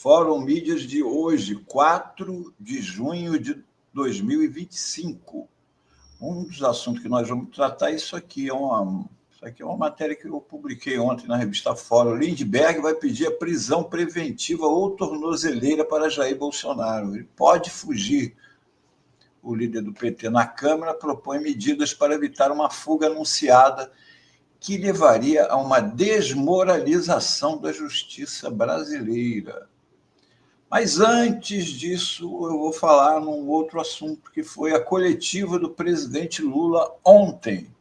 Fórum Mídias de hoje, 4 de junho de 2025. Um dos assuntos que nós vamos tratar é isso aqui. Isso aqui é uma matéria que eu publiquei ontem na revista Fórum. Lindbergh vai pedir a prisão preventiva ou tornozeleira para Jair Bolsonaro. Ele pode fugir. O líder do PT na Câmara propõe medidas para evitar uma fuga anunciada que levaria a uma desmoralização da justiça brasileira. Mas antes disso, eu vou falar num outro assunto, que foi a coletiva do presidente Lula ontem.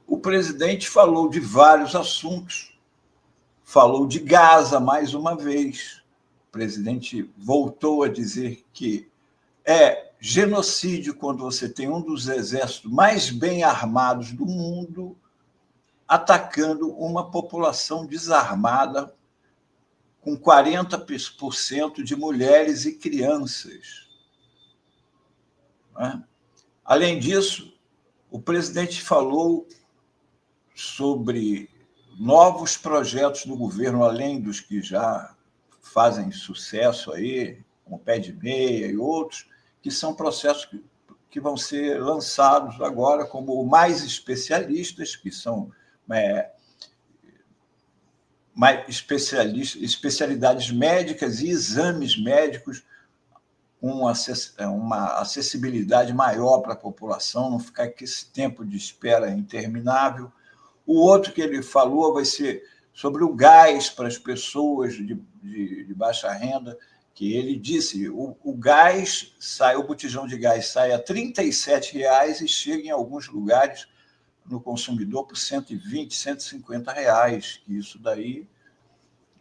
O presidente falou de vários assuntos, falou de Gaza mais uma vez. O presidente voltou a dizer que é genocídio quando você tem um dos exércitos mais bem armados do mundo atacando uma população desarmada com 40% de mulheres e crianças. Além disso, o presidente falou sobre novos projetos do governo, além dos que já fazem sucesso aí, como o Pé de Meia e outros, que são processos que vão ser lançados agora como mais especialistas, que são mais especialidades médicas e exames médicos com uma acessibilidade maior para a população, não ficar com esse tempo de espera interminável. O outro que ele falou vai ser sobre o gás para as pessoas de baixa renda, que ele disse, o botijão de gás sai a R$ 37,00 e chega em alguns lugares no consumidor por R$ 120, R$ 150. Que isso daí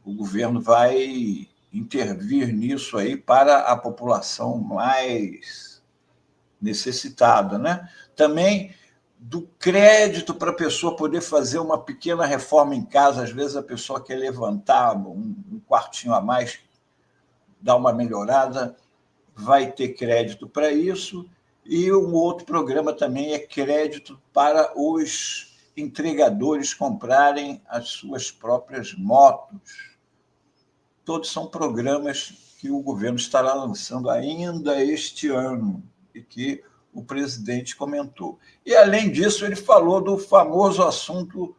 o governo vai intervir nisso aí para a população mais necessitada, né? Também do crédito para a pessoa poder fazer uma pequena reforma em casa. Às vezes a pessoa quer levantar um quartinho a mais, dar uma melhorada, vai ter crédito para isso. E um outro programa também é crédito para os entregadores comprarem as suas próprias motos. Todos são programas que o governo estará lançando ainda este ano e que o presidente comentou. E, além disso, ele falou do famoso assunto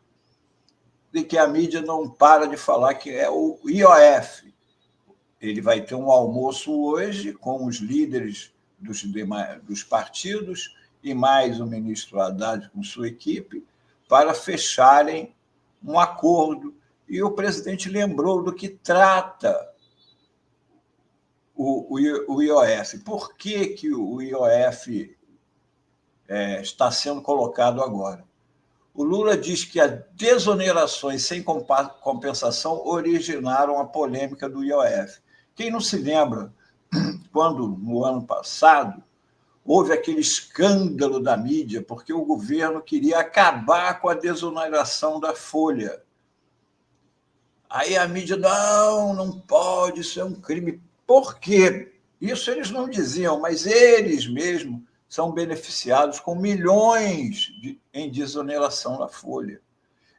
de que a mídia não para de falar, que é o IOF. Ele vai ter um almoço hoje com os líderes dos partidos e mais o ministro Haddad com sua equipe para fecharem um acordo. E o presidente lembrou do que trata o IOF. Por que o IOF está sendo colocado agora? O Lula diz que as desonerações sem compensação originaram a polêmica do IOF. Quem não se lembra quando, no ano passado, houve aquele escândalo da mídia porque o governo queria acabar com a desoneração da folha. Aí a mídia, não pode, isso é um crime. Por quê? Isso eles não diziam, mas eles mesmos são beneficiados com milhões em desoneração da folha.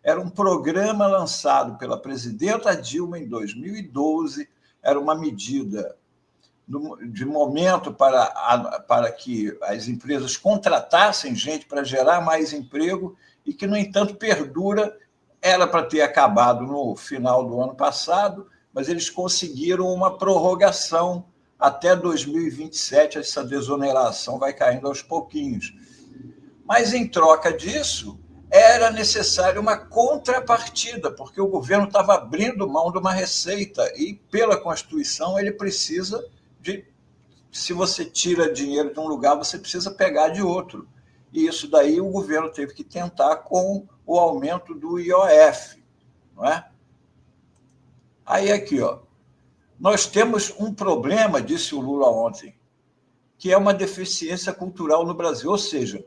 Era um programa lançado pela presidenta Dilma em 2012, era uma medida de momento para que as empresas contratassem gente para gerar mais emprego e que, no entanto, perdura. Era para ter acabado no final do ano passado, mas eles conseguiram uma prorrogação até 2027. Essa desoneração vai caindo aos pouquinhos. Mas, em troca disso, era necessário uma contrapartida, porque o governo estava abrindo mão de uma receita e, pela Constituição, ele precisa de... Se você tira dinheiro de um lugar, você precisa pegar de outro. E isso daí o governo teve que tentar com o aumento do IOF. Não é? Aí aqui, nós temos um problema, disse o Lula ontem, que é uma deficiência cultural no Brasil, ou seja,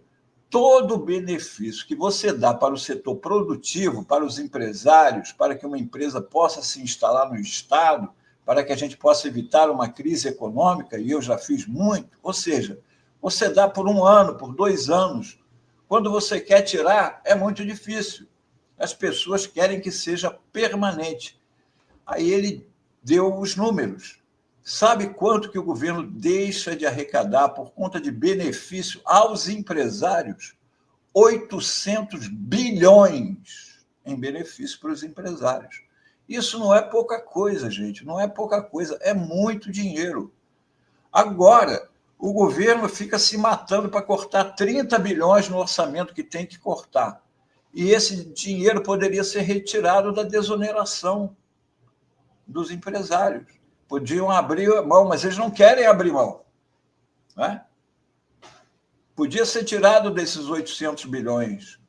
todo o benefício que você dá para o setor produtivo, para os empresários, para que uma empresa possa se instalar no Estado, para que a gente possa evitar uma crise econômica, e eu já fiz muito, ou seja, você dá por 1 ano, por 2 anos. Quando você quer tirar, é muito difícil. As pessoas querem que seja permanente. Aí ele deu os números. Sabe quanto que o governo deixa de arrecadar por conta de benefício aos empresários? 800 bilhões em benefício para os empresários. Isso não é pouca coisa, gente, não é pouca coisa, é muito dinheiro. Agora, o governo fica se matando para cortar 30 bilhões no orçamento que tem que cortar. E esse dinheiro poderia ser retirado da desoneração dos empresários. Podiam abrir mão, mas eles não querem abrir mão. Né? Podia ser tirado desses 800 bilhões,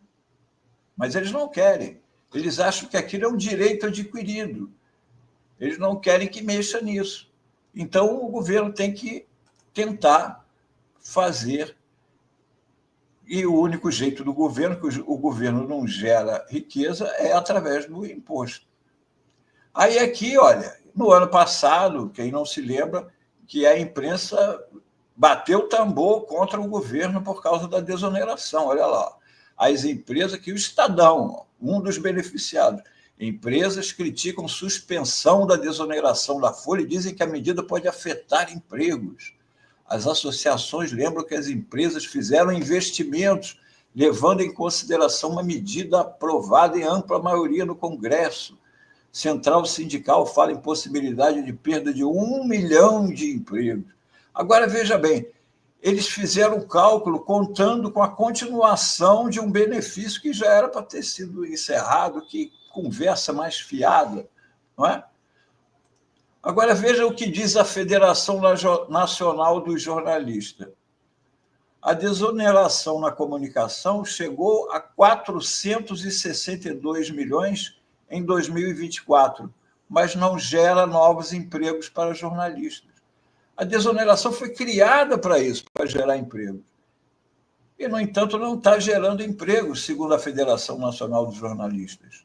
mas eles não querem. Eles acham que aquilo é um direito adquirido. Eles não querem que mexa nisso. Então, o governo tem que tentar fazer. E o único jeito do governo, que o governo não gera riqueza, é através do imposto. Aí aqui, olha, no ano passado, quem não se lembra, que a imprensa bateu o tambor contra o governo por causa da desoneração. Olha lá, as empresas que o Estadão, um dos beneficiados, empresas criticam suspensão da desoneração da folha e dizem que a medida pode afetar empregos. As associações lembram que as empresas fizeram investimentos, levando em consideração uma medida aprovada em ampla maioria no Congresso. Central Sindical fala em possibilidade de perda de 1 milhão de empregos. Agora, veja bem, eles fizeram um cálculo contando com a continuação de um benefício que já era para ter sido encerrado, que conversa mais fiada, não é? Agora, veja o que diz a Federação Nacional dos Jornalistas. A desoneração na comunicação chegou a 462 milhões em 2024, mas não gera novos empregos para jornalistas. A desoneração foi criada para isso, para gerar emprego. E, no entanto, não está gerando empregos, segundo a Federação Nacional dos Jornalistas.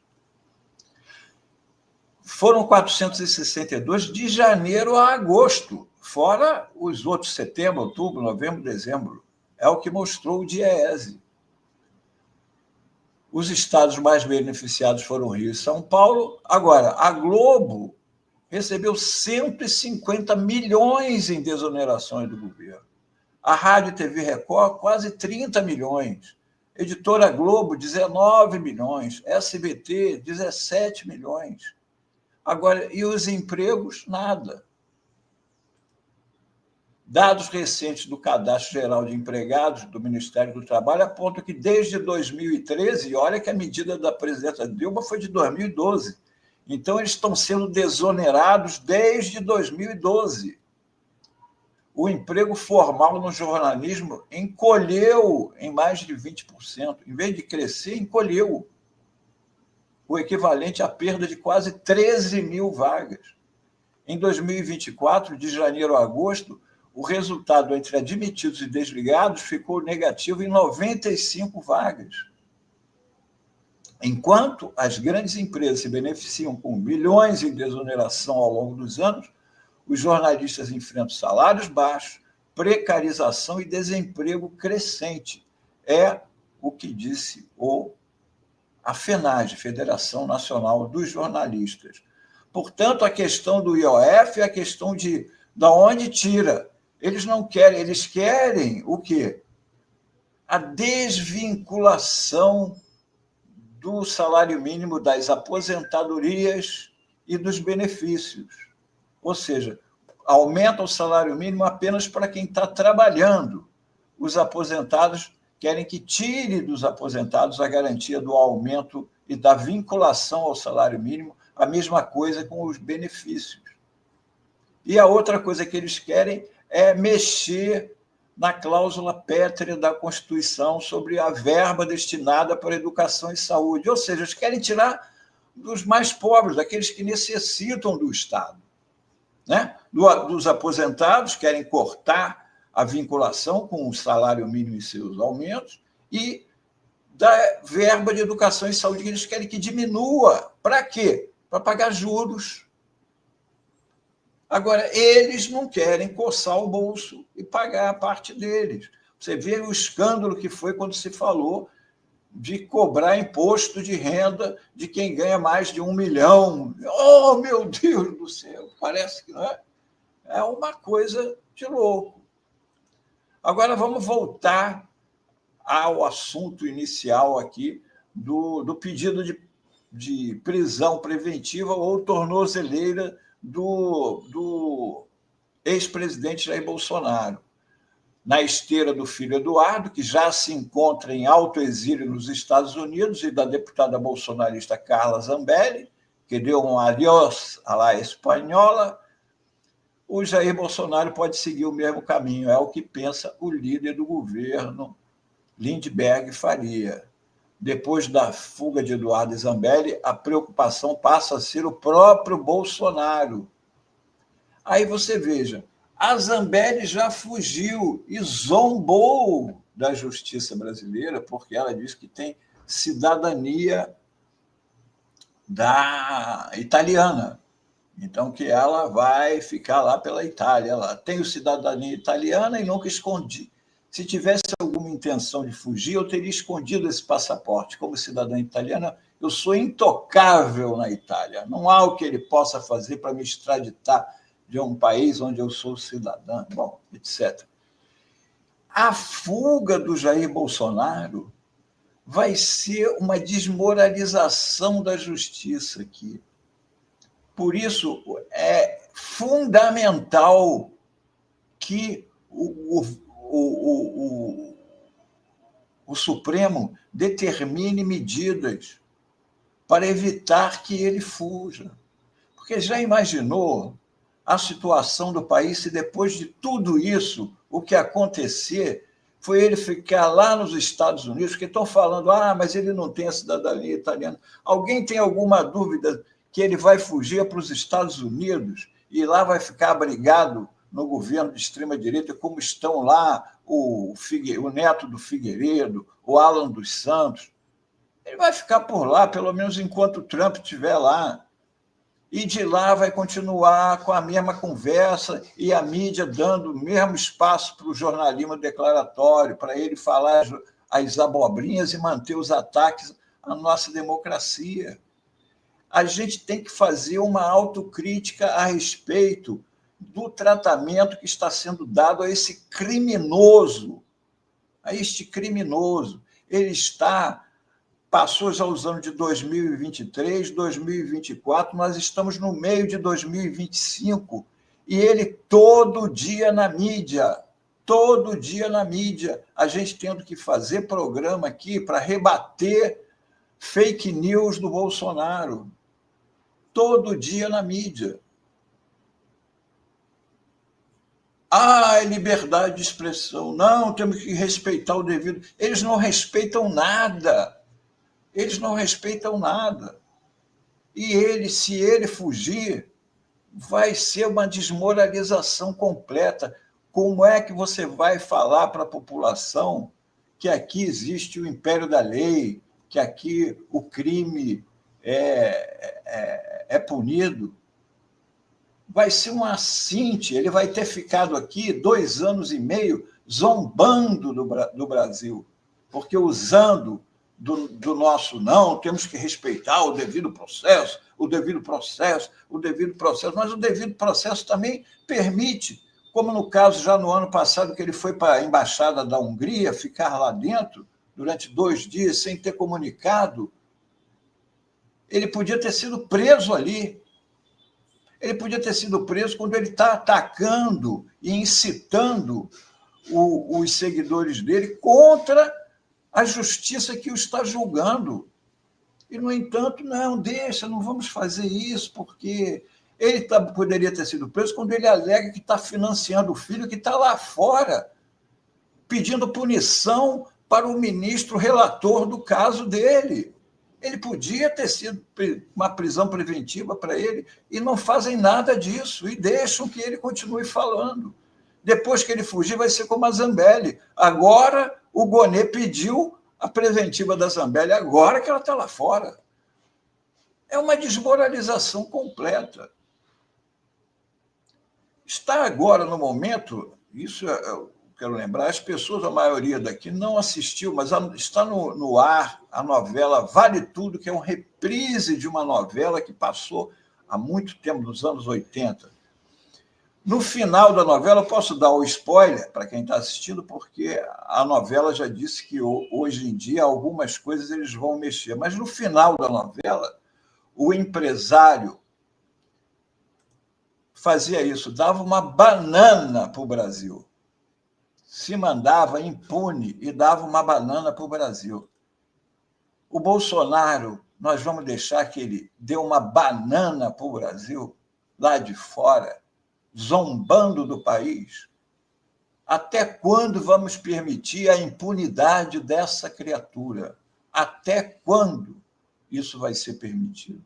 Foram 462 de janeiro a agosto, fora os outros setembro, outubro, novembro, dezembro. É o que mostrou o DIEESE. Os estados mais beneficiados foram Rio e São Paulo. Agora, a Globo recebeu 150 milhões em desonerações do governo. A Rádio e TV Record, quase 30 milhões. Editora Globo, 19 milhões. SBT, 17 milhões. Agora, e os empregos? Nada. Dados recentes do Cadastro Geral de Empregados do Ministério do Trabalho apontam que desde 2013, e olha que a medida da presidenta Dilma foi de 2012, então eles estão sendo desonerados desde 2012. O emprego formal no jornalismo encolheu em mais de 20%. Em vez de crescer, encolheu. O equivalente à perda de quase 13 mil vagas. Em 2024, de janeiro a agosto, o resultado entre admitidos e desligados ficou negativo em 95 vagas. Enquanto as grandes empresas se beneficiam com milhões em desoneração ao longo dos anos, os jornalistas enfrentam salários baixos, precarização e desemprego crescente. É o que disse a FENAGE, Federação Nacional dos Jornalistas. Portanto, a questão do IOF é a questão de onde tira. Eles não querem, eles querem o quê? A desvinculação do salário mínimo das aposentadorias e dos benefícios. Ou seja, aumenta o salário mínimo apenas para quem está trabalhando. Os aposentados querem que tire dos aposentados a garantia do aumento e da vinculação ao salário mínimo, a mesma coisa com os benefícios. E a outra coisa que eles querem é mexer na cláusula pétrea da Constituição sobre a verba destinada para educação e saúde. Ou seja, eles querem tirar dos mais pobres, daqueles que necessitam do Estado. Né? Dos aposentados, querem cortar a vinculação com o salário mínimo e seus aumentos, e da verba de educação e saúde, que eles querem que diminua. Para quê? Para pagar juros. Agora, eles não querem coçar o bolso e pagar a parte deles. Você vê o escândalo que foi quando se falou de cobrar imposto de renda de quem ganha mais de 1 milhão. Oh, meu Deus do céu! Parece que não é? É uma coisa de louco. Agora, vamos voltar ao assunto inicial aqui do pedido de prisão preventiva ou tornozeleira do ex-presidente Jair Bolsonaro. Na esteira do filho Eduardo, que já se encontra em alto exílio nos Estados Unidos, e da deputada bolsonarista Carla Zambelli, que deu um adiós à la espanhola, o Jair Bolsonaro pode seguir o mesmo caminho, é o que pensa o líder do governo, Lindbergh Faria. Depois da fuga de Eduardo e Zambelli, a preocupação passa a ser o próprio Bolsonaro. Aí você veja, a Zambelli já fugiu e zombou da justiça brasileira, porque ela diz que tem cidadania italiana. Então, que ela vai ficar lá pela Itália. Ela tem cidadania italiana e nunca escondi. Se tivesse alguma intenção de fugir, eu teria escondido esse passaporte. Como cidadã italiana, eu sou intocável na Itália. Não há o que ele possa fazer para me extraditar de um país onde eu sou cidadã, bom, etc. A fuga do Jair Bolsonaro vai ser uma desmoralização da justiça aqui. Por isso, é fundamental que o Supremo determine medidas para evitar que ele fuja. Porque já imaginou a situação do país se depois de tudo isso, o que acontecer foi ele ficar lá nos Estados Unidos, porque estão falando, mas ele não tem a cidadania italiana. Alguém tem alguma dúvida que ele vai fugir para os Estados Unidos e lá vai ficar abrigado no governo de extrema-direita, como estão lá o Neto do Figueiredo, o Alan dos Santos? Ele vai ficar por lá, pelo menos enquanto o Trump estiver lá. E de lá vai continuar com a mesma conversa e a mídia dando o mesmo espaço para o jornalismo declaratório, para ele falar as abobrinhas e manter os ataques à nossa democracia. A gente tem que fazer uma autocrítica a respeito do tratamento que está sendo dado a esse criminoso, Ele passou já os anos de 2023, 2024, nós estamos no meio de 2025, e ele todo dia na mídia, a gente tendo que fazer programa aqui para rebater fake news do Bolsonaro, todo dia na mídia. É liberdade de expressão, não, temos que respeitar o devido. Eles não respeitam nada. E se ele fugir, vai ser uma desmoralização completa. Como é que você vai falar para a população que aqui existe o império da lei, que aqui o crime é punido? Vai ser um assinte, ele vai ter ficado aqui 2 anos e meio zombando do Brasil, porque usando do nosso não, temos que respeitar o devido processo, mas o devido processo também permite, como no caso já no ano passado, que ele foi para a Embaixada da Hungria, ficar lá dentro durante 2 dias sem ter comunicado, ele podia ter sido preso ali. Ele podia ter sido preso quando ele está atacando e incitando os seguidores dele contra a justiça que o está julgando. E, no entanto, não vamos fazer isso, porque ele poderia ter sido preso quando ele alega que está financiando o filho que está lá fora, pedindo punição para o ministro relator do caso dele. Ele podia ter sido uma prisão preventiva para ele, e não fazem nada disso, e deixam que ele continue falando. Depois que ele fugir, vai ser como a Zambelli. Agora, o Gonê pediu a preventiva da Zambelli, agora que ela está lá fora. É uma desmoralização completa. Está agora no momento, isso quero lembrar, as pessoas, a maioria daqui, não assistiu, mas está no ar a novela Vale Tudo, que é uma reprise de uma novela que passou há muito tempo, nos anos 80. No final da novela, eu posso dar o spoiler para quem está assistindo, porque a novela já disse que hoje em dia algumas coisas eles vão mexer, mas no final da novela, o empresário fazia isso, dava uma banana para o Brasil. Se mandava impune e dava uma banana para o Brasil. O Bolsonaro, nós vamos deixar que ele dê uma banana para o Brasil, lá de fora, zombando do país? Até quando vamos permitir a impunidade dessa criatura? Até quando isso vai ser permitido?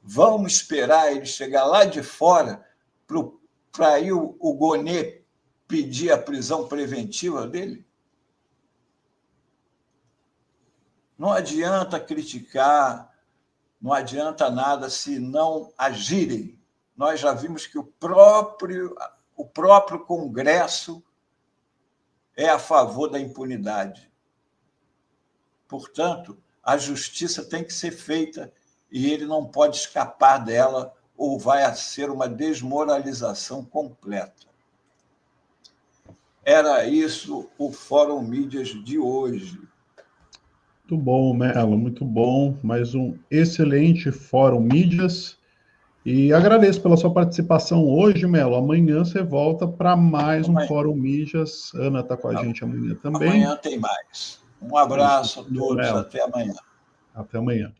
Vamos esperar ele chegar lá de fora para ir o Gonê pedir a prisão preventiva dele? Não adianta criticar, não adianta nada se não agirem. Nós já vimos que o próprio Congresso é a favor da impunidade. Portanto, a justiça tem que ser feita e ele não pode escapar dela ou vai ser uma desmoralização completa. Era isso o Fórum Mídias de hoje. Muito bom, Melo, muito bom. Mais um excelente Fórum Mídias. E agradeço pela sua participação hoje, Melo. Amanhã você volta para mais um Fórum Mídias. Ana está com a gente amanhã também. Amanhã tem mais. Um abraço a todos. Até amanhã. Até amanhã.